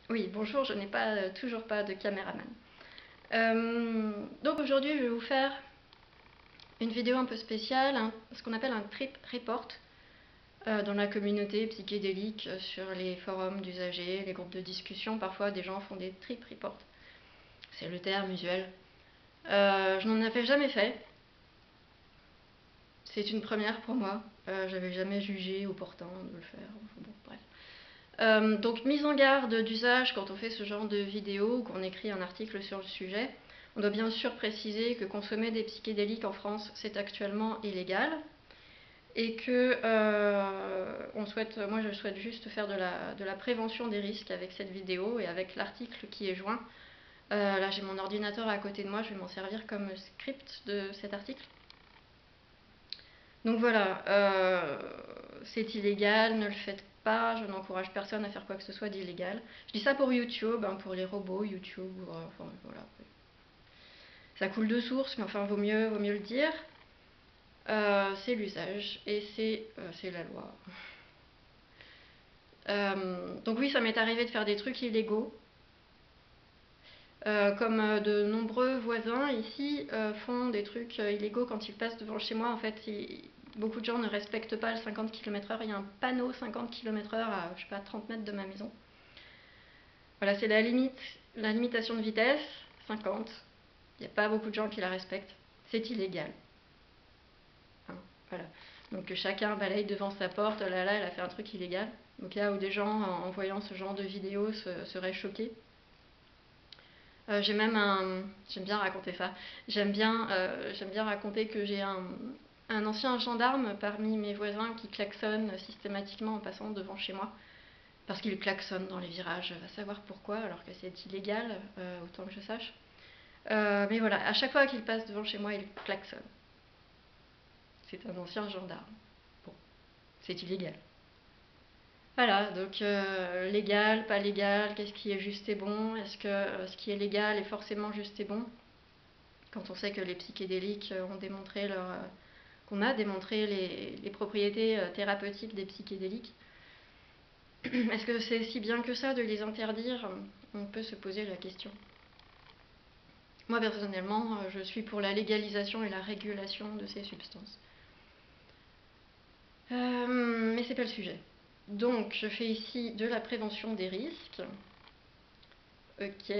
Oui, bonjour, je n'ai pas toujours pas de caméraman. Donc aujourd'hui, je vais vous faire une vidéo un peu spéciale, ce qu'on appelle un trip report dans la communauté psychédélique, sur les forums d'usagers, les groupes de discussion. Parfois, des gens font des trip reports. C'est le terme usuel. Je n'en avais jamais fait. C'est une première pour moi. J'avais jamais jugé opportun de le faire. Bon, bref. Donc mise en garde d'usage quand on fait ce genre de vidéo ou qu'on écrit un article sur le sujet. On doit bien sûr préciser que consommer des psychédéliques en France, c'est actuellement illégal. Et que moi je souhaite juste faire de la prévention des risques avec cette vidéo et avec l'article qui est joint. Là j'ai mon ordinateur à côté de moi, je vais m'en servir comme script de cet article. Donc voilà, c'est illégal, ne le faites pas, je n'encourage personne à faire quoi que ce soit d'illégal. Je dis ça pour YouTube, pour les robots YouTube, enfin voilà. Ça coule de source, mais enfin vaut mieux le dire. C'est l'usage et c'est la loi. Donc oui, ça m'est arrivé de faire des trucs illégaux. Comme de nombreux voisins ici font des trucs illégaux quand ils passent devant chez moi. En fait, beaucoup de gens ne respectent pas le 50 km/h. Il y a un panneau 50 km/h à, je sais pas, 30 mètres de ma maison. Voilà, c'est la limitation de vitesse, 50. Il n'y a pas beaucoup de gens qui la respectent. C'est illégal. Voilà. Donc chacun balaye devant sa porte, là elle a fait un truc illégal. Donc là où des gens, en voyant ce genre de vidéos, seraient choqués. J'aime bien raconter ça. J'aime bien raconter que j'ai un ancien gendarme parmi mes voisins qui klaxonne systématiquement en passant devant chez moi. Parce qu'il klaxonne dans les virages, va savoir pourquoi, alors que c'est illégal, autant que je sache. Mais voilà, à chaque fois qu'il passe devant chez moi, il klaxonne. C'est un ancien gendarme. Bon, c'est illégal. Voilà, donc légal, pas légal, qu'est-ce qui est juste et bon? Est-ce que ce qui est légal est forcément juste et bon? Quand on sait que les psychédéliques ont démontré qu'on a démontré les propriétés thérapeutiques des psychédéliques. Est-ce que c'est si bien que ça de les interdire? On peut se poser la question. Moi personnellement, je suis pour la légalisation et la régulation de ces substances. Mais c'est pas le sujet. Donc je fais ici de la prévention des risques. Ok.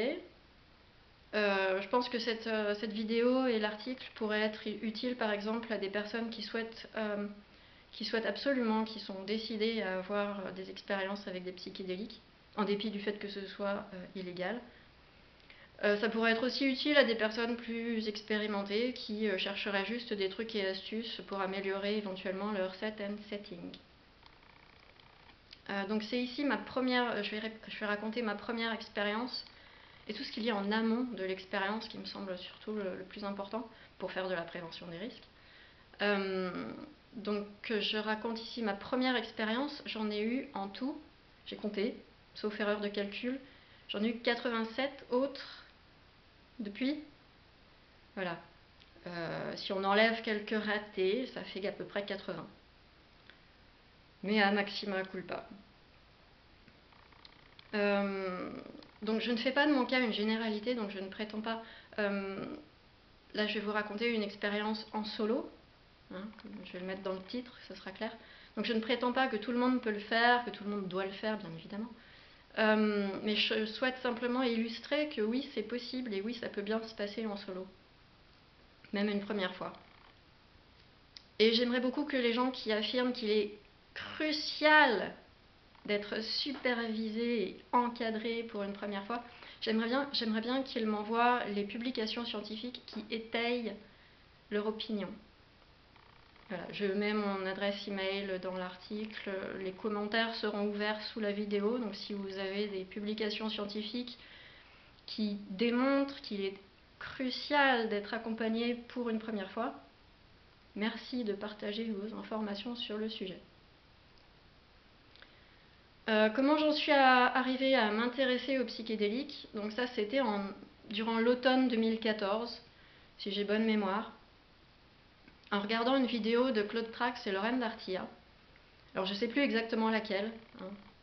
Je pense que cette vidéo et l'article pourraient être utiles par exemple à des personnes qui souhaitent absolument, qui sont décidées à avoir des expériences avec des psychédéliques, en dépit du fait que ce soit illégal. Ça pourrait être aussi utile à des personnes plus expérimentées qui chercheraient juste des trucs et astuces pour améliorer éventuellement leur set and setting. Donc c'est ici ma première, je vais raconter ma première expérience et tout ce qu'il y a en amont de l'expérience qui me semble surtout le plus important pour faire de la prévention des risques. Donc je raconte ici ma première expérience, j'en ai eu en tout, j'ai compté, sauf erreur de calcul, j'en ai eu 87 autres depuis. Voilà. Si on enlève quelques ratés, ça fait à peu près 80. Mais à maxima culpa. Donc je ne fais pas de mon cas une généralité, donc je ne prétends pas... là je vais vous raconter une expérience en solo, je vais le mettre dans le titre, ça sera clair. Donc je ne prétends pas que tout le monde peut le faire, que tout le monde doit le faire, bien évidemment. Mais je souhaite simplement illustrer que oui, c'est possible et oui, ça peut bien se passer en solo. Même une première fois. Et j'aimerais beaucoup que les gens qui affirment qu'il est crucial d'être supervisé et encadré pour une première fois, j'aimerais bien qu'ils m'envoient les publications scientifiques qui étayent leur opinion. Voilà, je mets mon adresse email dans l'article, les commentaires seront ouverts sous la vidéo, donc si vous avez des publications scientifiques qui démontrent qu'il est crucial d'être accompagné pour une première fois, merci de partager vos informations sur le sujet. Comment j'en suis arrivée à m'intéresser aux psychédéliques? Donc ça c'était durant l'automne 2014, si j'ai bonne mémoire, en regardant une vidéo de Claude Prax et Lorraine Dartia. Alors je ne sais plus exactement laquelle,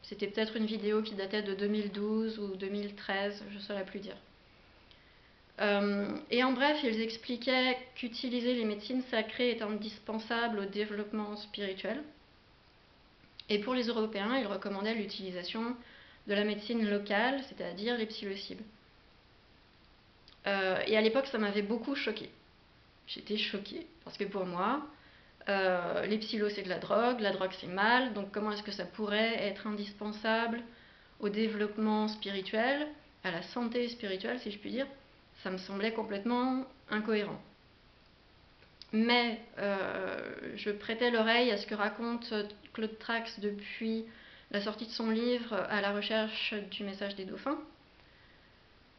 C'était peut-être une vidéo qui datait de 2012 ou 2013, je ne saurais plus dire. Et en bref, ils expliquaient qu'utiliser les médecines sacrées est indispensable au développement spirituel. Et pour les Européens, ils recommandaient l'utilisation de la médecine locale, c'est-à-dire les psilocybes. Et à l'époque, ça m'avait beaucoup choquée. J'étais choquée, parce que pour moi, les psilos c'est de la drogue c'est mal, donc comment est-ce que ça pourrait être indispensable au développement spirituel, à la santé spirituelle si je puis dire? Ça me semblait complètement incohérent. Mais je prêtais l'oreille à ce que raconte Claude Trax depuis la sortie de son livre À la recherche du message des dauphins.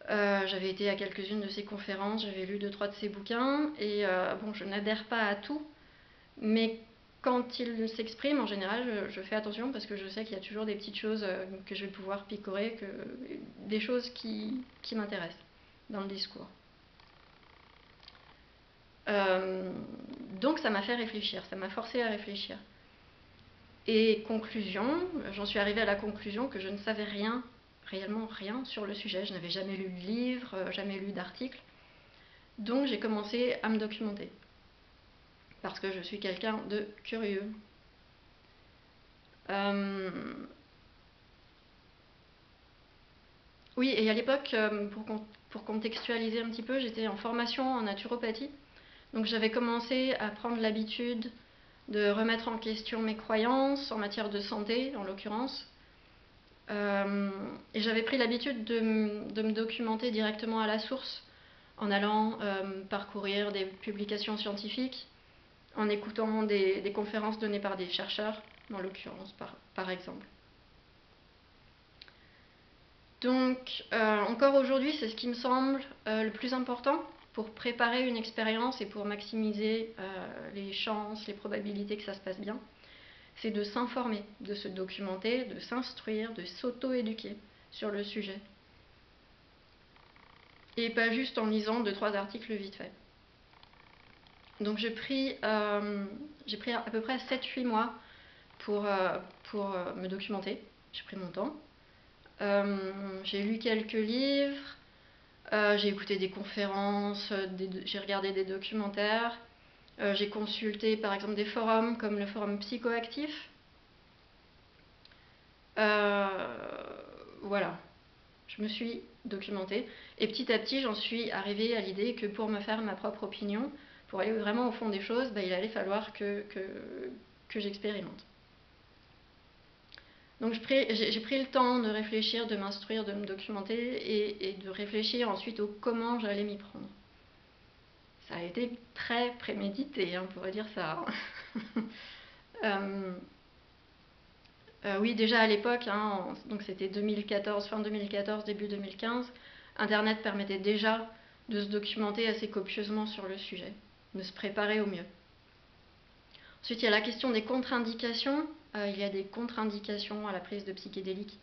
J'avais été à quelques-unes de ses conférences, j'avais lu 2-3 de ses bouquins, et bon, je n'adhère pas à tout, mais quand il s'exprime, en général, je fais attention parce que je sais qu'il y a toujours des petites choses que je vais pouvoir picorer, des choses qui m'intéressent dans le discours. Donc ça m'a fait réfléchir, ça m'a forcé à réfléchir. Et conclusion, j'en suis arrivée à la conclusion que je ne savais rien, réellement rien sur le sujet. Je n'avais jamais lu de livre, jamais lu d'article. Donc j'ai commencé à me documenter. Parce que je suis quelqu'un de curieux. Oui, et à l'époque, pour contextualiser un petit peu, j'étais en formation en naturopathie. Donc j'avais commencé à prendre l'habitude de remettre en question mes croyances en matière de santé, en l'occurrence. Et j'avais pris l'habitude de me documenter directement à la source, en allant parcourir des publications scientifiques, en écoutant des conférences données par des chercheurs, en l'occurrence par exemple. Donc, encore aujourd'hui, c'est ce qui me semble le plus important pour préparer une expérience et pour maximiser les chances, les probabilités que ça se passe bien. C'est de s'informer, de se documenter, de s'instruire, de s'auto-éduquer sur le sujet. Et pas juste en lisant 2-3 articles vite fait. Donc j'ai pris à peu près 7-8 mois pour me documenter. J'ai pris mon temps. J'ai lu quelques livres, j'ai écouté des conférences, j'ai regardé des documentaires, j'ai consulté par exemple des forums comme le forum Psychoactif. Voilà, je me suis documentée et petit à petit j'en suis arrivée à l'idée que pour me faire ma propre opinion, pour aller vraiment au fond des choses, il allait falloir que j'expérimente. Donc j'ai pris le temps de réfléchir, de m'instruire, de me documenter et de réfléchir ensuite au comment j'allais m'y prendre. Ça a été très prémédité, on pourrait dire ça. Oui, déjà à l'époque, donc c'était 2014, fin 2014, début 2015, Internet permettait déjà de se documenter assez copieusement sur le sujet, de se préparer au mieux. Ensuite, il y a la question des contre-indications. Il y a des contre-indications à la prise de psychédéliques,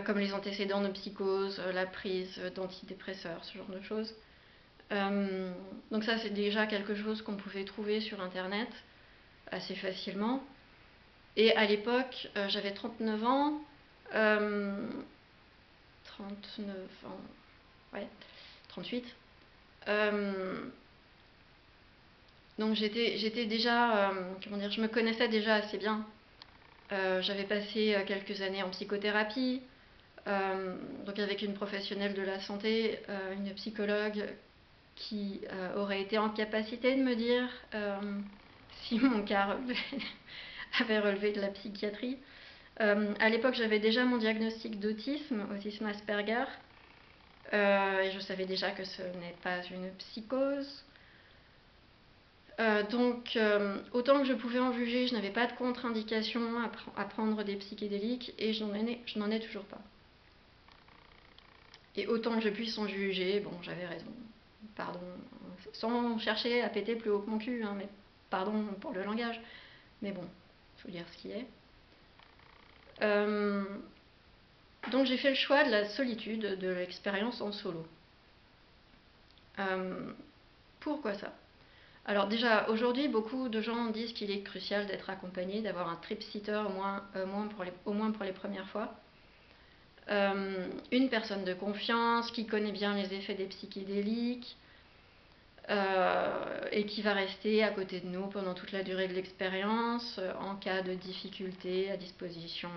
comme les antécédents de psychose, la prise d'antidépresseurs, ce genre de choses. Donc ça, c'est déjà quelque chose qu'on pouvait trouver sur Internet assez facilement. Et à l'époque, j'avais 39 ans. 39 ans, ouais, 38. Donc j'étais déjà, comment dire, je me connaissais déjà assez bien. J'avais passé quelques années en psychothérapie, donc avec une professionnelle de la santé, une psychologue qui aurait été en capacité de me dire si mon cas avait relevé de la psychiatrie. À l'époque, j'avais déjà mon diagnostic d'autisme, autisme Asperger, et je savais déjà que ce n'est pas une psychose. Donc, autant que je pouvais en juger, je n'avais pas de contre-indication à prendre des psychédéliques et je n'en ai toujours pas. Et autant que je puisse en juger, bon, j'avais raison. Pardon, sans chercher à péter plus haut que mon cul, mais pardon pour le langage. Mais bon, il faut dire ce qui est. Donc j'ai fait le choix de la solitude, de l'expérience en solo. Pourquoi ça? Alors déjà, aujourd'hui, beaucoup de gens disent qu'il est crucial d'être accompagné, d'avoir un trip-sitter au moins pour les premières fois. Une personne de confiance qui connaît bien les effets des psychédéliques et qui va rester à côté de nous pendant toute la durée de l'expérience, en cas de difficulté, à disposition.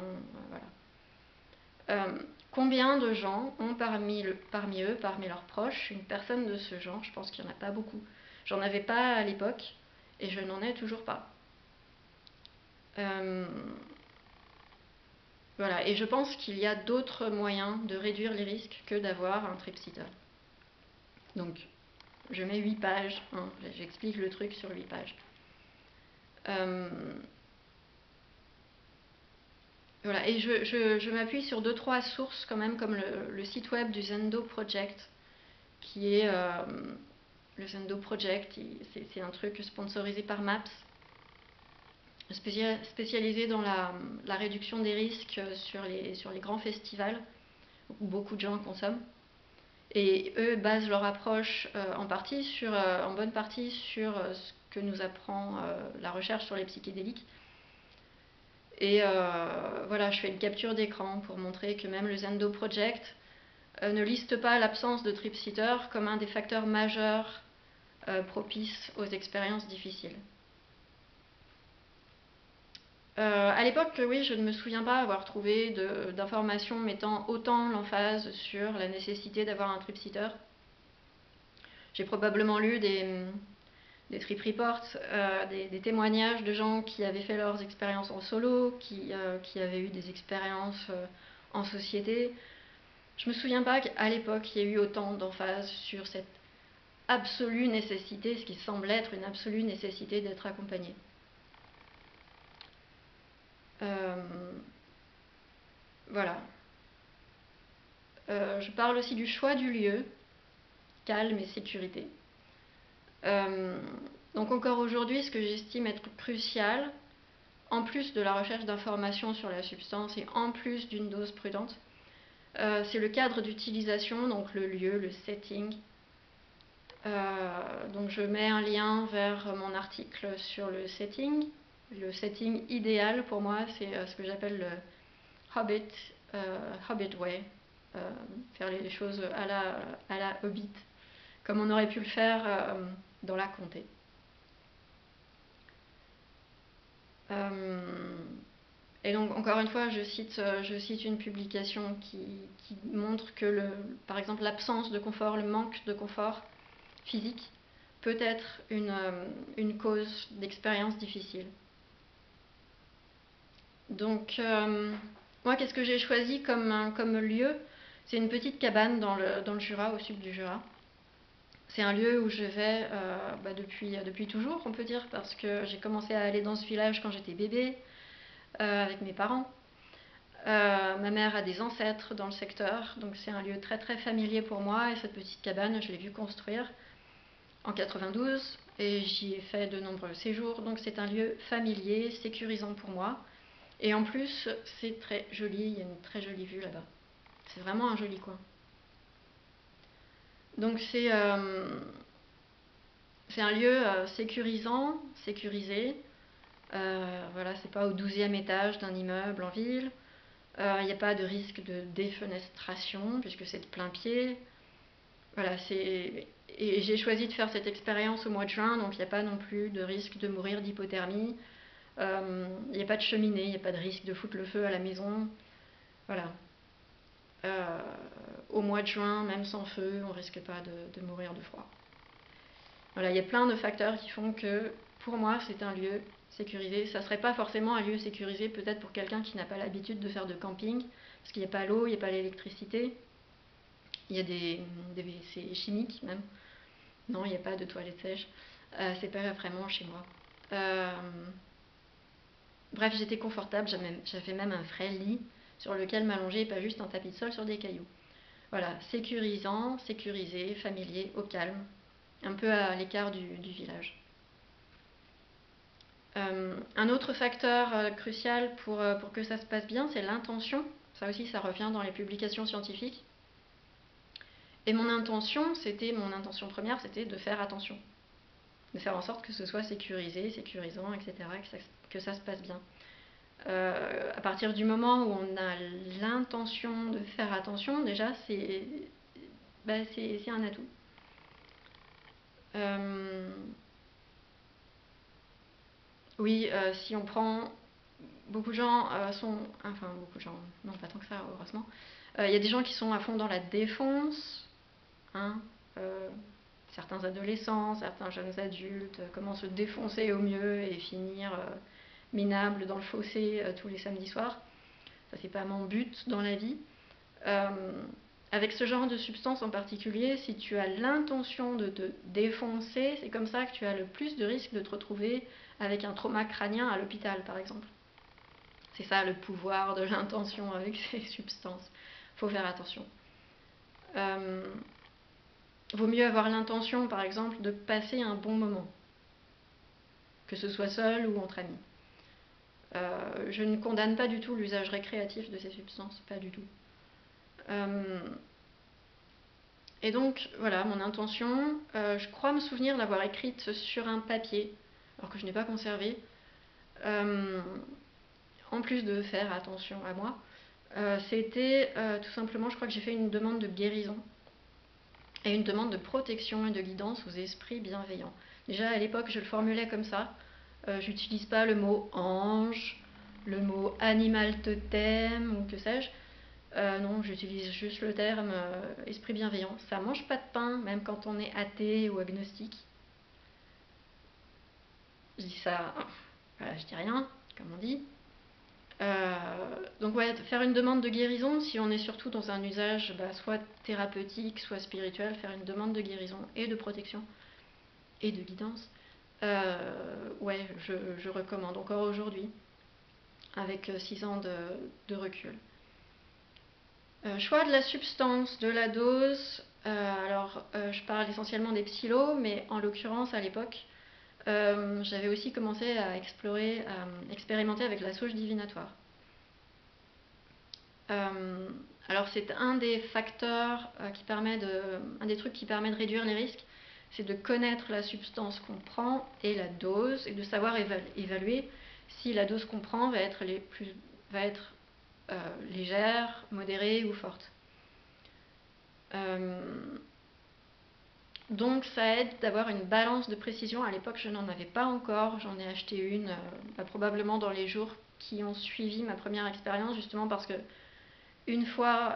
Voilà. Combien de gens ont parmi eux, parmi leurs proches, une personne de ce genre? Je pense qu'il n'y en a pas beaucoup. J'en avais pas à l'époque et je n'en ai toujours pas. Voilà, et je pense qu'il y a d'autres moyens de réduire les risques que d'avoir un trip-sitter. Donc, je mets 8 pages, hein, j'explique le truc sur 8 pages. Voilà, et je m'appuie sur 2-3 sources quand même, comme le site web du Zendo Project, qui est le Zendo Project, c'est un truc sponsorisé par MAPS, spécialisé dans la réduction des risques sur les grands festivals où beaucoup de gens consomment. Et eux basent leur approche en bonne partie sur ce que nous apprend la recherche sur les psychédéliques. Et voilà, je fais une capture d'écran pour montrer que même le Zendo Project ne liste pas l'absence de trip-sitter comme un des facteurs majeurs propices aux expériences difficiles. À l'époque, oui, je ne me souviens pas avoir trouvé d'informations mettant autant l'emphase sur la nécessité d'avoir un trip-sitter. J'ai probablement lu des trip reports, des témoignages de gens qui avaient fait leurs expériences en solo, qui avaient eu des expériences en société. Je me souviens pas qu'à l'époque il y ait eu autant d'emphase sur cette absolue nécessité, ce qui semble être une absolue nécessité d'être accompagné. Voilà. Je parle aussi du choix du lieu, calme et sécurité. Donc encore aujourd'hui, ce que j'estime être crucial, en plus de la recherche d'informations sur la substance et en plus d'une dose prudente, c'est le cadre d'utilisation, donc le lieu, le setting. Donc je mets un lien vers mon article sur le setting. Le setting idéal pour moi, c'est ce que j'appelle le Hobbit Way, faire les choses à la Hobbit, comme on aurait pu le faire dans la comté. Et donc, encore une fois, je cite une publication qui montre que, par exemple, l'absence de confort, le manque de confort physique peut être une cause d'expérience difficile. Donc, moi, qu'est-ce que j'ai choisi comme lieu? C'est une petite cabane dans le Jura, au sud du Jura. C'est un lieu où je vais depuis toujours, on peut dire, parce que j'ai commencé à aller dans ce village quand j'étais bébé, avec mes parents. Ma mère a des ancêtres dans le secteur, donc c'est un lieu très très familier pour moi. Et cette petite cabane, je l'ai vue construire en 92 et j'y ai fait de nombreux séjours. Donc c'est un lieu familier, sécurisant pour moi. Et en plus, c'est très joli, il y a une très jolie vue là-bas. C'est vraiment un joli coin. Donc c'est un lieu sécurisant, sécurisé. Voilà, c'est pas au 12e étage d'un immeuble en ville. Il n'y a pas de risque de défenestration puisque c'est de plein pied. Voilà, et j'ai choisi de faire cette expérience au mois de juin, donc il n'y a pas non plus de risque de mourir d'hypothermie. Il n'y a pas de cheminée, il n'y a pas de risque de foutre le feu à la maison. Voilà. Au mois de juin, même sans feu, on ne risque pas de mourir de froid. Voilà, il y a plein de facteurs qui font que, pour moi, c'est un lieu sécurisé. Ça ne serait pas forcément un lieu sécurisé peut-être pour quelqu'un qui n'a pas l'habitude de faire de camping, parce qu'il n'y a pas l'eau, il n'y a pas l'électricité. Il y a des WC chimiques même. Non, il n'y a pas de toilettes sèches. C'est pas vraiment chez moi. Bref, j'étais confortable, j'avais même un vrai lit sur lequel m'allonger et pas juste un tapis de sol sur des cailloux. Voilà, sécurisant, sécurisé, familier, au calme, un peu à l'écart du village. Un autre facteur crucial pour que ça se passe bien, c'est l'intention. Ça aussi, ça revient dans les publications scientifiques. Et mon intention première, c'était de faire attention. de faire en sorte que ce soit sécurisé, sécurisant, etc., que ça se passe bien. À partir du moment où on a l'intention de faire attention, déjà, c'est un atout. Oui, si on prend... Beaucoup de gens Enfin, beaucoup de gens... Non, pas tant que ça, heureusement. Il y a des gens qui sont à fond dans la défense. Hein, certains adolescents, certains jeunes adultes, comment se défoncer au mieux et finir minable dans le fossé tous les samedis soirs. Ça, c'est pas mon but dans la vie. Avec ce genre de substance en particulier, si tu as l'intention de te défoncer, c'est comme ça que tu as le plus de risque de te retrouver avec un trauma crânien à l'hôpital, par exemple. C'est ça le pouvoir de l'intention avec ces substances. Faut faire attention. Vaut mieux avoir l'intention, par exemple, de passer un bon moment, que ce soit seul ou entre amis. Je ne condamne pas du tout l'usage récréatif de ces substances, pas du tout. Et donc, voilà, mon intention, je crois me souvenir l'avoir écrite sur un papier, alors que je n'ai pas conservé. En plus de faire attention à moi, c'était tout simplement, je crois que j'ai fait une demande de guérison et une demande de protection et de guidance aux esprits bienveillants. Déjà à l'époque, je le formulais comme ça. J'utilise pas le mot ange, le mot animal totem ou que sais-je. Non, j'utilise juste le terme esprit bienveillant. Ça mange pas de pain, même quand on est athée ou agnostique. Je dis ça, voilà, je dis rien, comme on dit. Donc ouais, faire une demande de guérison, si on est surtout dans un usage soit thérapeutique, soit spirituel, faire une demande de guérison et de protection et de guidance, ouais, je recommande encore aujourd'hui, avec 6 ans de recul. Choix de la substance, de la dose. Alors, je parle essentiellement des psylos, mais en l'occurrence, à l'époque, j'avais aussi commencé à expérimenter avec la sauge divinatoire. Alors, c'est un des facteurs un des trucs qui permet de réduire les risques, c'est de connaître la substance qu'on prend et la dose, et de savoir évaluer si la dose qu'on prend va être légère, modérée ou forte. Donc ça aide d'avoir une balance de précision. À l'époque, je n'en avais pas encore. J'en ai acheté une probablement dans les jours qui ont suivi ma première expérience, justement parce que une fois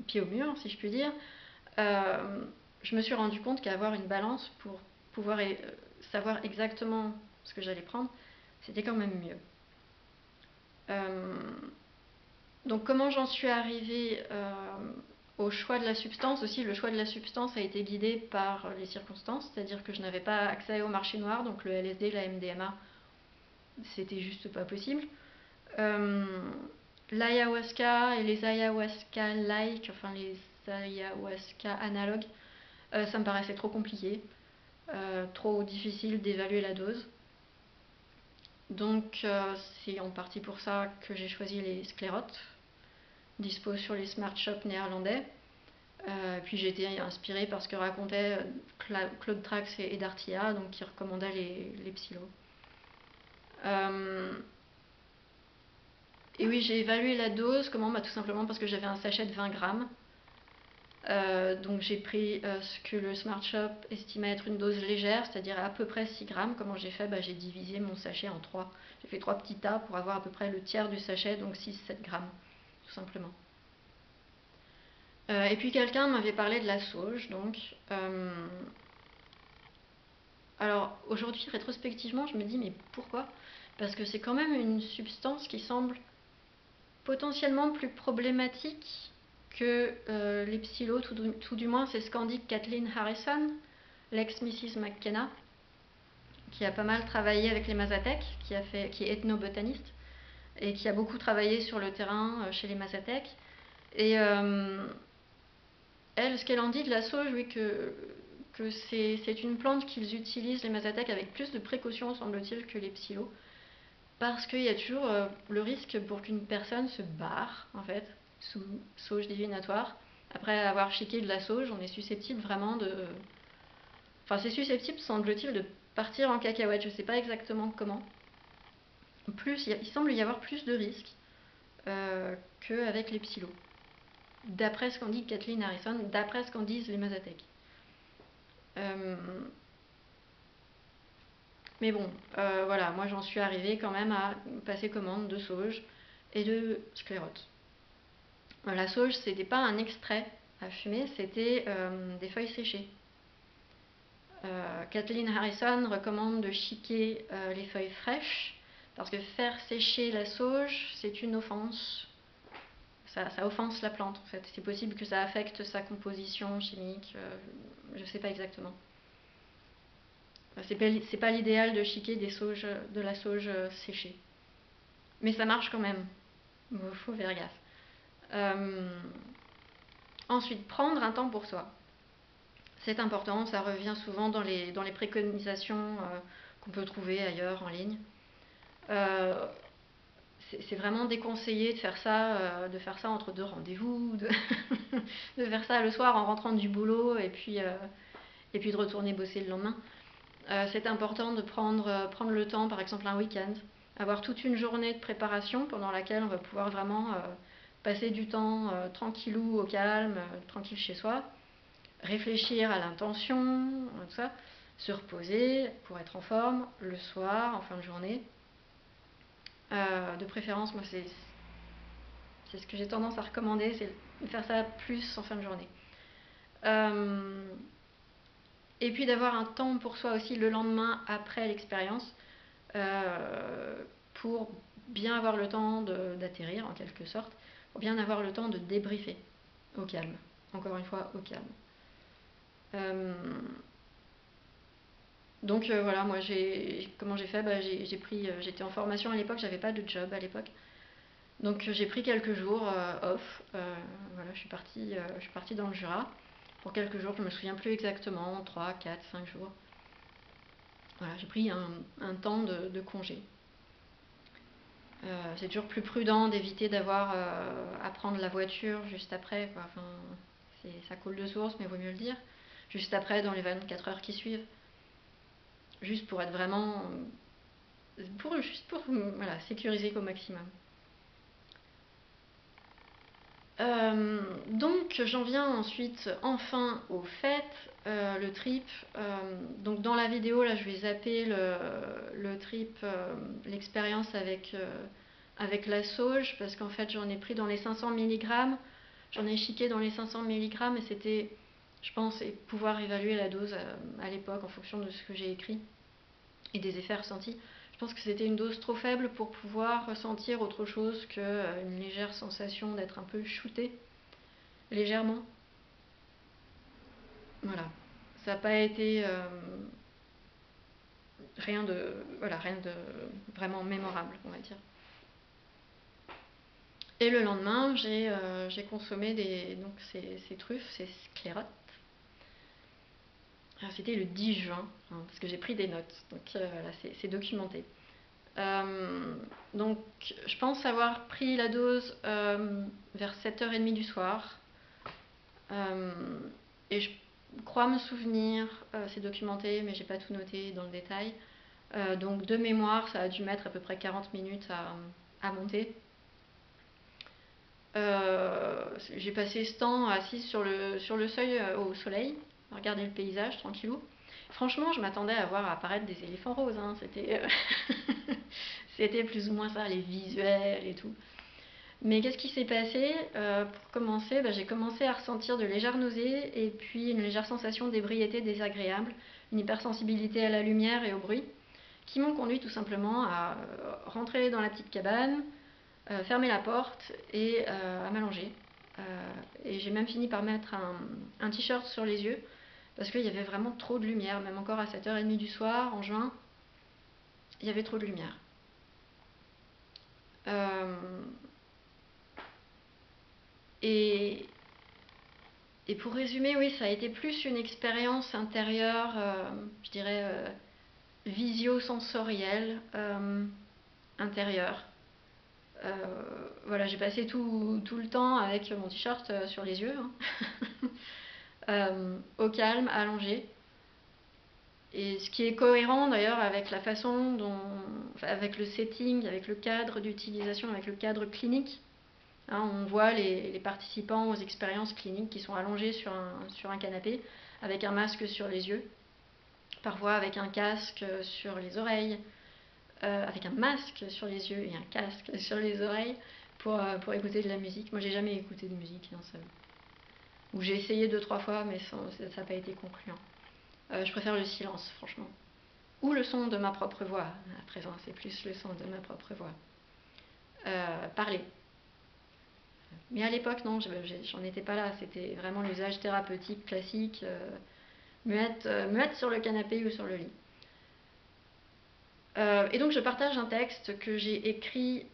pied au mur, si je puis dire, je me suis rendu compte qu'avoir une balance pour pouvoir savoir exactement ce que j'allais prendre, c'était quand même mieux. Donc comment j'en suis arrivée au choix de la substance aussi, le choix de la substance a été guidé par les circonstances, c'est-à-dire que je n'avais pas accès au marché noir, donc le LSD, la MDMA, c'était juste pas possible. L'ayahuasca et les ayahuasca-like, enfin les ayahuasca analogues, ça me paraissait trop compliqué, trop difficile d'évaluer la dose. Donc c'est en partie pour ça que j'ai choisi les sclérotes, dispo sur les smart shops néerlandais. Puis j'ai été inspirée par ce que racontaient Claude Trax et Dartia, donc qui recommandaient les psylos. Et oui, j'ai évalué la dose, comment tout simplement parce que j'avais un sachet de 20 grammes. Donc j'ai pris ce que le Smart Shop estimait être une dose légère, c'est-à-dire à peu près 6 grammes. Comment j'ai fait? J'ai divisé mon sachet en 3. J'ai fait 3 petits tas pour avoir à peu près le tiers du sachet, donc 6-7 grammes, tout simplement. Et puis quelqu'un m'avait parlé de la sauge, donc... Alors aujourd'hui, rétrospectivement, je me dis mais pourquoi? Parce que c'est quand même une substance qui semble potentiellement plus problématique que les psylos, tout du moins c'est ce qu'en dit Kathleen Harrison, l'ex-Mrs McKenna, qui a pas mal travaillé avec les Mazatèques, qui est ethnobotaniste, et qui a beaucoup travaillé sur le terrain chez les Mazatèques. Et elle, ce qu'elle en dit de la sauge, oui, que c'est une plante qu'ils utilisent, les Mazatèques, avec plus de précautions, semble-t-il, que les psylos. Parce qu'il y a toujours le risque pour qu'une personne se barre, en fait, sous sauge divinatoire. Après avoir chiqué de la sauge, on est susceptible vraiment Enfin, c'est susceptible, semble-t-il, de partir en cacahuète. Je ne sais pas exactement comment. Il semble y avoir plus de risques qu'avec les psilos. D'après ce qu'en dit Kathleen Harrison, d'après ce qu'en disent les Mazatèques. Mais bon, voilà, moi j'en suis arrivée quand même à passer commande de sauge et de sclérote. La sauge, c'était pas un extrait à fumer, c'était des feuilles séchées. Kathleen Harrison recommande de chiquer les feuilles fraîches parce que faire sécher la sauge, c'est une offense. Ça offense la plante en fait. C'est possible que ça affecte sa composition chimique, je ne sais pas exactement. C'est pas l'idéal de chiquer de la sauge séchée. Mais ça marche quand même. Il faut faire gaffe. Ensuite, prendre un temps pour soi. C'est important, ça revient souvent dans les préconisations qu'on peut trouver ailleurs en ligne. C'est vraiment déconseillé de faire ça entre deux rendez-vous, de faire ça le soir en rentrant du boulot et puis de retourner bosser le lendemain. C'est important de prendre le temps, par exemple un week-end, avoir toute une journée de préparation pendant laquelle on va pouvoir vraiment passer du temps tranquillou, au calme, tranquille chez soi, réfléchir à l'intention, tout ça, se reposer pour être en forme le soir, en fin de journée. De préférence, moi c'est ce que j'ai tendance à recommander, c'est de faire ça plus en fin de journée. Et puis d'avoir un temps pour soi aussi le lendemain après l'expérience pour bien avoir le temps d'atterrir en quelque sorte, pour bien avoir le temps de débriefer au calme. Encore une fois, au calme. Donc voilà, moi comment j'ai fait, j'étais en formation à l'époque, j'avais pas de job à l'époque. Donc j'ai pris quelques jours off. Voilà, je suis partie dans le Jura pour quelques jours, je me souviens plus exactement, 3, 4, 5 jours. Voilà, j'ai pris un temps de congé. C'est toujours plus prudent d'éviter d'avoir à prendre la voiture juste après, quoi. Enfin, ça coule de source, mais il vaut mieux le dire. Juste après, dans les 24 heures qui suivent. Juste pour être vraiment. Juste pour voilà, sécuriser au maximum. Donc j'en viens ensuite enfin au fait, le trip. Donc dans la vidéo là je vais zapper le trip, l'expérience avec la sauge parce qu'en fait j'en ai pris dans les 500 mg, j'en ai chiqué dans les 500 mg et c'était, je pense, pouvoir évaluer la dose à l'époque en fonction de ce que j'ai écrit et des effets ressentis. Je pense que c'était une dose trop faible pour pouvoir ressentir autre chose qu'une légère sensation d'être un peu shooté, légèrement. Voilà. Ça n'a pas été rien de vraiment mémorable, on va dire. Et le lendemain, j'ai consommé ces truffes, ces sclérotes. C'était le 10 juin, parce que j'ai pris des notes, donc là c'est documenté. Donc je pense avoir pris la dose vers 7h30 du soir. Et je crois me souvenir, c'est documenté, mais j'ai pas tout noté dans le détail. Donc de mémoire, ça a dû mettre à peu près 40 minutes à monter. J'ai passé ce temps assise sur le seuil au soleil, à regarder le paysage tranquillou. Franchement, je m'attendais à voir apparaître des éléphants roses. C'était plus ou moins ça, les visuels et tout. Mais qu'est-ce qui s'est passé? Pour commencer, j'ai commencé à ressentir de légères nausées et puis une légère sensation d'ébriété désagréable, une hypersensibilité à la lumière et au bruit, qui m'ont conduit tout simplement à rentrer dans la petite cabane, fermer la porte et à m'allonger. Et j'ai même fini par mettre un t-shirt sur les yeux parce qu'il y avait vraiment trop de lumière, même encore à 7h30 du soir, en juin, il y avait trop de lumière. Et pour résumer, oui, ça a été plus une expérience intérieure, je dirais visio-sensorielle, intérieure. Voilà, j'ai passé tout le temps avec mon t-shirt sur les yeux, au calme, allongé. et ce qui est cohérent d'ailleurs avec la façon dont, enfin, avec le setting, avec le cadre d'utilisation, avec le cadre clinique. Hein, on voit les participants aux expériences cliniques qui sont allongés sur un canapé avec un masque sur les yeux, parfois avec un casque sur les oreilles, avec un masque sur les yeux et un casque sur les oreilles pour écouter de la musique. Moi, j'ai jamais écouté de musique, hein, ça, ou j'ai essayé 2-3 fois, mais ça n'a pas été concluant. Je préfère le silence, franchement. Ou le son de ma propre voix. À présent, c'est plus le son de ma propre voix. Parler. Mais à l'époque, non, j'en étais pas là. C'était vraiment l'usage thérapeutique classique, muette sur le canapé ou sur le lit. Et donc, je partage un texte que j'ai écrit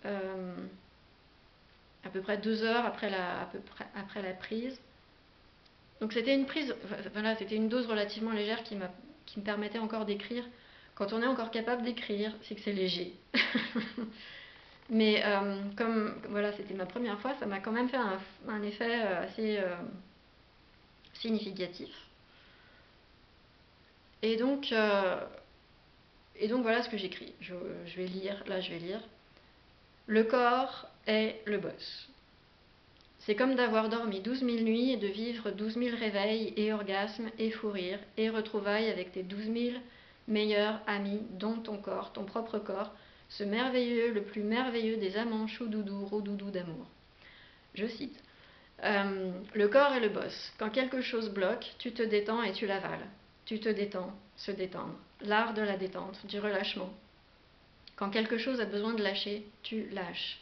à peu près 2 heures après la prise. Donc, c'était une prise, voilà, c'était une dose relativement légère qui me permettait encore d'écrire. Quand on est encore capable d'écrire, c'est que c'est léger. Mais comme voilà, c'était ma première fois, ça m'a quand même fait un effet assez significatif. Et donc voilà ce que j'écris. Je vais lire, là je vais lire. Le corps est le boss. C'est comme d'avoir dormi 12 000 nuits et de vivre 12 000 réveils et orgasmes et fous rires et retrouvailles avec tes 12 000 meilleurs amis, dont ton corps, ton propre corps, ce merveilleux, le plus merveilleux des amants choudoudou, roudoudou d'amour. Je cite. Le corps est le boss. Quand quelque chose bloque, tu te détends et tu l'avales. Tu te détends, se détendre. L'art de la détente, du relâchement. Quand quelque chose a besoin de lâcher, tu lâches.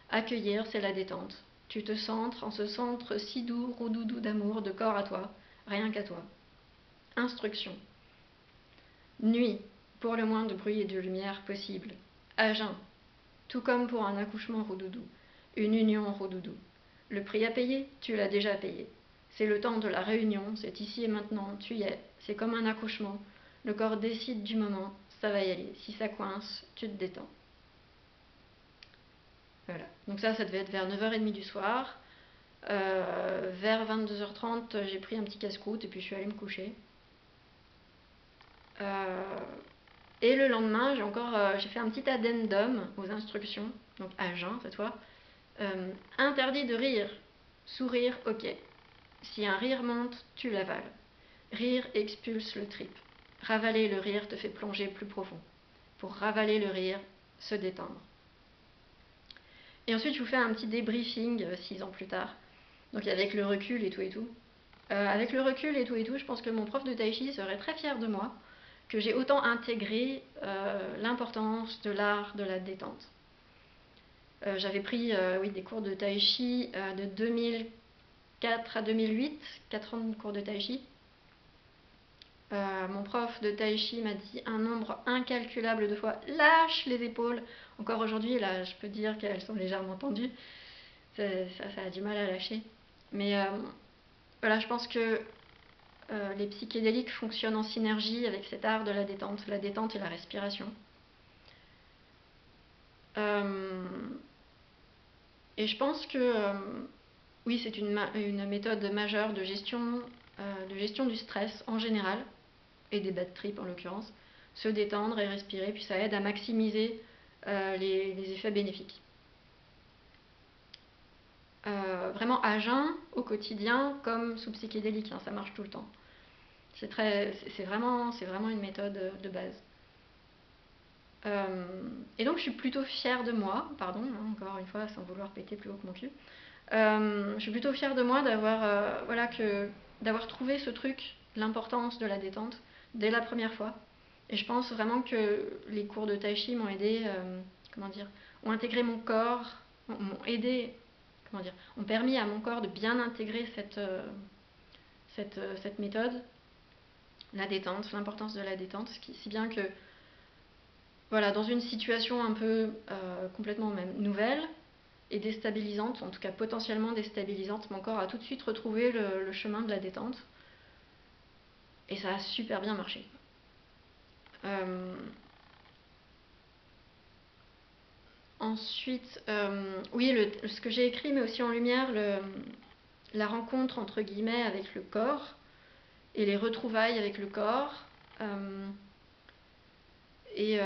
Accueillir, c'est la détente. Tu te centres en ce centre si doux, roudoudou d'amour, de corps à toi, rien qu'à toi. Instruction. Nuit, pour le moins de bruit et de lumière possible. À jeun, tout comme pour un accouchement roudoudou. Une union roudoudou. Le prix à payer, tu l'as déjà payé. C'est le temps de la réunion, c'est ici et maintenant, tu y es. C'est comme un accouchement. Le corps décide du moment, ça va y aller. Si ça coince, tu te détends. Voilà. Donc ça devait être vers 9h30 du soir. Vers 22h30, j'ai pris un petit casse-croûte et puis je suis allée me coucher. Et le lendemain, j'ai fait un petit addendum aux instructions, donc à jeun cette fois. Interdit de rire. Sourire, ok. Si un rire monte, tu l'avales. Rire expulse le trip. Ravaler le rire te fait plonger plus profond. Pour ravaler le rire, se détendre. Et ensuite, je vous fais un petit débriefing 6 ans plus tard. Donc avec le recul et tout et tout. Avec le recul et tout, je pense que mon prof de tai chi serait très fier de moi, que j'ai autant intégré l'importance de l'art de la détente. J'avais pris des cours de tai chi de 2004 à 2008, 4 ans de cours de tai chi. Mon prof de tai chi m'a dit un nombre incalculable de fois lâche les épaules. Encore aujourd'hui, là, je peux dire qu'elles sont légèrement tendues. Ça a du mal à lâcher. Mais voilà, je pense que les psychédéliques fonctionnent en synergie avec cet art de la détente et la respiration. Et je pense que oui, c'est une méthode majeure de gestion du stress en général, et des bad trips en l'occurrence. Se détendre et respirer, puis ça aide à maximiser les effets bénéfiques. Vraiment à jeun, au quotidien, comme sous psychédélique, hein, ça marche tout le temps. C'est vraiment une méthode de base. Et donc je suis plutôt fière de moi, pardon, hein, encore une fois, sans vouloir péter plus haut que mon cul. Je suis plutôt fière de moi d'avoir trouvé ce truc, l'importance de la détente, dès la première fois. Et je pense vraiment que les cours de tai chi m'ont aidé, ont intégré mon corps, m'ont aidé, ont permis à mon corps de bien intégrer cette méthode, la détente, l'importance de la détente, si bien que, voilà, dans une situation un peu complètement même nouvelle et déstabilisante, en tout cas potentiellement déstabilisante, mon corps a tout de suite retrouvé le chemin de la détente. Et ça a super bien marché. Ensuite, oui, ce que j'ai écrit met aussi en lumière la rencontre entre guillemets avec le corps et les retrouvailles avec le corps, Et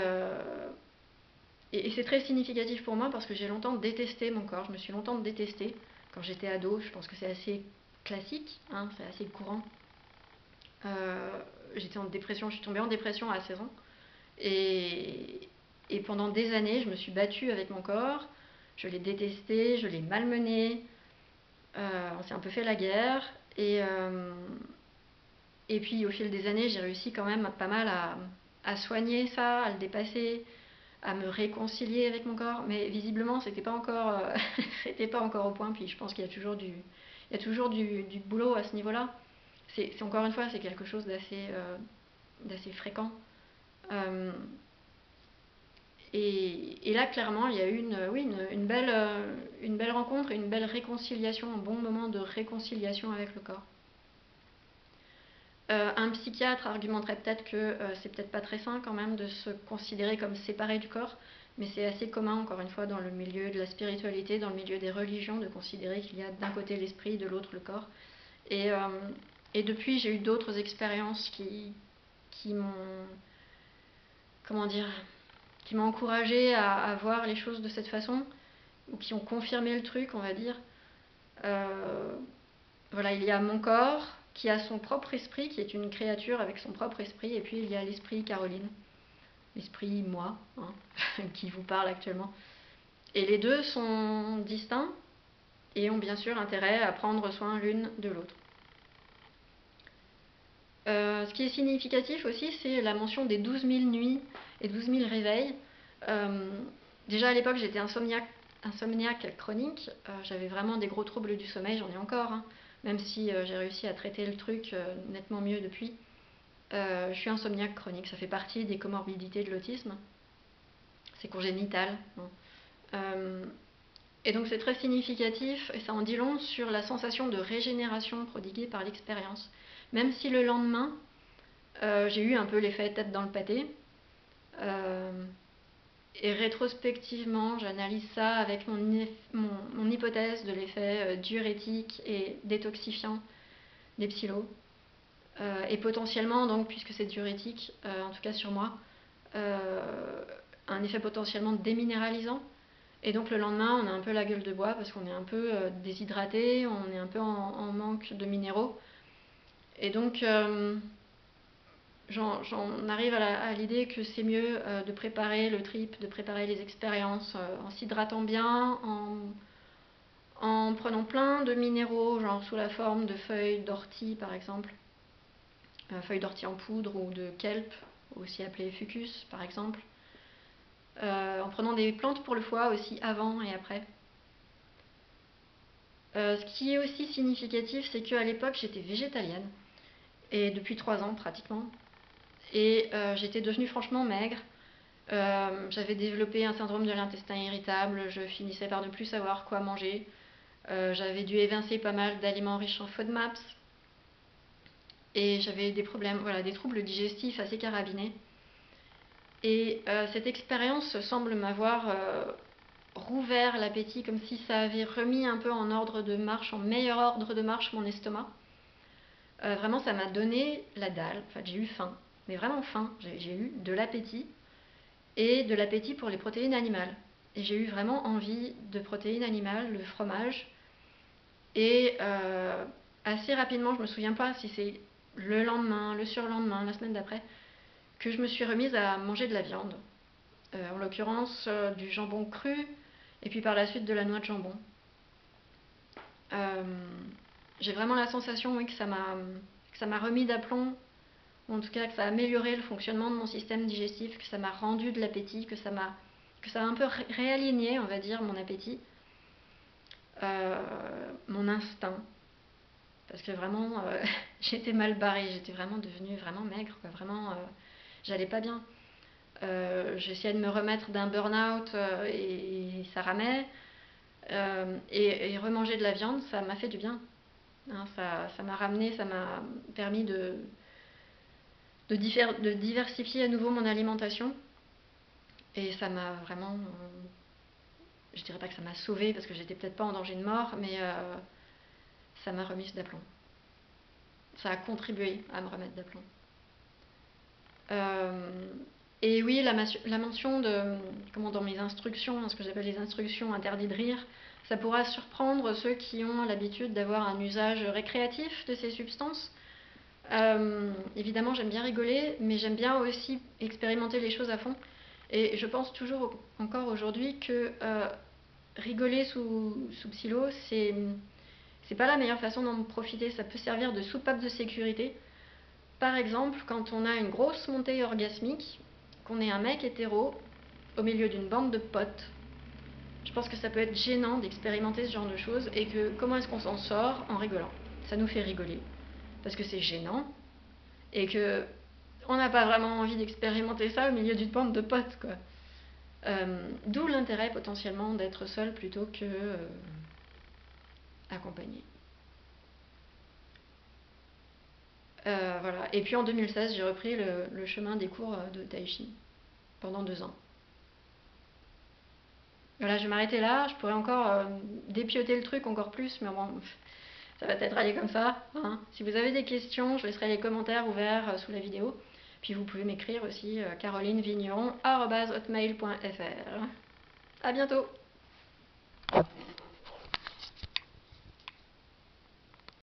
c'est très significatif pour moi parce que j'ai longtemps détesté mon corps. Je me suis longtemps détestée quand j'étais ado. Je pense que c'est assez classique, hein, c'est assez courant. J'étais en dépression, je suis tombée en dépression à 16 ans. Et pendant des années, je me suis battue avec mon corps. Je l'ai détesté, je l'ai malmené. On s'est un peu fait la guerre. Et puis au fil des années, j'ai réussi quand même pas mal à soigner ça, à le dépasser, à me réconcilier avec mon corps. Mais visiblement, c'était pas encore, c'était pas encore au point. Puis je pense qu'il y a toujours du boulot à ce niveau-là. C'est encore une fois, c'est quelque chose d'assez fréquent. Euh, et là, clairement, il y a eu une belle rencontre, une belle réconciliation, un bon moment de réconciliation avec le corps. Un psychiatre argumenterait peut-être que c'est peut-être pas très sain quand même de se considérer comme séparé du corps, mais c'est assez commun, encore une fois, dans le milieu de la spiritualité, dans le milieu des religions, de considérer qu'il y a d'un côté l'esprit, de l'autre le corps. Et, euh, et depuis, j'ai eu d'autres expériences qui m'ont, comment dire, qui m'ont encouragé à voir les choses de cette façon, ou qui ont confirmé le truc, on va dire. Euh, voilà, il y a mon corps qui a son propre esprit, qui est une créature avec son propre esprit, et puis il y a l'esprit Caroline, l'esprit moi, hein, qui vous parle actuellement. Et les deux sont distincts et ont bien sûr intérêt à prendre soin l'une de l'autre. Ce qui est significatif aussi, c'est la mention des 12 000 nuits et 12 000 réveils. Euh, Déjà à l'époque, j'étais insomniaque chronique. J'avais vraiment des gros troubles du sommeil, j'en ai encore, hein, même si j'ai réussi à traiter le truc nettement mieux depuis. Je suis insomniaque chronique, ça fait partie des comorbidités de l'autisme. C'est congénital. Hein. Et donc c'est très significatif et ça en dit long sur la sensation de régénération prodiguée par l'expérience. Même si le lendemain, j'ai eu un peu l'effet tête dans le pâté. Et rétrospectivement, j'analyse ça avec mon hypothèse de l'effet diurétique et détoxifiant des psilos. Et potentiellement, donc, puisque c'est diurétique, en tout cas sur moi, un effet potentiellement déminéralisant. Et donc le lendemain, on a un peu la gueule de bois parce qu'on est un peu déshydraté, on est un peu en manque de minéraux. Et donc j'en arrive à l'idée que c'est mieux de préparer le trip, de préparer les expériences en s'hydratant bien, en prenant plein de minéraux, genre sous la forme de feuilles d'ortie par exemple, feuilles d'ortie en poudre ou de kelp, aussi appelé fucus par exemple, en prenant des plantes pour le foie aussi avant et après. Ce qui est aussi significatif, c'est qu'à l'époque j'étais végétalienne, et depuis 3 ans pratiquement, et j'étais devenue franchement maigre. J'avais développé un syndrome de l'intestin irritable, je finissais par ne plus savoir quoi manger. J'avais dû évincer pas mal d'aliments riches en FODMAPs. Et j'avais des problèmes, voilà, des troubles digestifs assez carabinés. Et cette expérience semble m'avoir rouvert l'appétit, comme si ça avait remis un peu en ordre de marche, en meilleur ordre de marche mon estomac. Vraiment, ça m'a donné la dalle. Enfin, j'ai eu faim, mais vraiment faim. J'ai eu de l'appétit et de l'appétit pour les protéines animales. Et j'ai eu vraiment envie de protéines animales, le fromage. Et assez rapidement, je me souviens pas si c'est le lendemain, le surlendemain, la semaine d'après, que je me suis remise à manger de la viande. En l'occurrence du jambon cru, et puis par la suite de la noix de jambon. Euh, j'ai vraiment la sensation, oui, que ça m'a remis d'aplomb, ou en tout cas que ça a amélioré le fonctionnement de mon système digestif, que ça m'a rendu de l'appétit, que ça a un peu réaligné, on va dire, mon appétit, mon instinct. Parce que vraiment, j'étais mal barrée, j'étais vraiment devenue vraiment maigre, quoi. Vraiment, j'allais pas bien. J'essayais de me remettre d'un burn-out et ça ramait. Et remanger de la viande, ça m'a fait du bien. Hein, ça m'a ramené, ça m'a permis de diversifier à nouveau mon alimentation. Et ça m'a vraiment. Je dirais pas que ça m'a sauvée parce que j'étais peut-être pas en danger de mort, mais ça m'a remise d'aplomb. Ça a contribué à me remettre d'aplomb. Et oui, la mention dans mes instructions, ce que j'appelle les instructions interdites de rire, ça pourra surprendre ceux qui ont l'habitude d'avoir un usage récréatif de ces substances. Évidemment, j'aime bien rigoler, mais j'aime bien aussi expérimenter les choses à fond. Et je pense toujours encore aujourd'hui que rigoler sous psylo, c'est pas la meilleure façon d'en profiter. Ça peut servir de soupape de sécurité. Par exemple, quand on a une grosse montée orgasmique, qu'on est un mec hétéro au milieu d'une bande de potes, je pense que ça peut être gênant d'expérimenter ce genre de choses et que comment est-ce qu'on s'en sort en rigolant. Ça nous fait rigoler parce que c'est gênant et que on n'a pas vraiment envie d'expérimenter ça au milieu d'une bande de potes, quoi. D'où l'intérêt potentiellement d'être seul plutôt que accompagné. Voilà. Et puis en 2016, j'ai repris le chemin des cours de Tai Chi pendant 2 ans. Voilà, je vais m'arrêter là. Je pourrais encore dépioter le truc encore plus, mais bon, ça va peut-être aller comme ça. Hein. Si vous avez des questions, je laisserai les commentaires ouverts sous la vidéo. Puis vous pouvez m'écrire aussi carolinevigneron@hotmail.fr. À bientôt!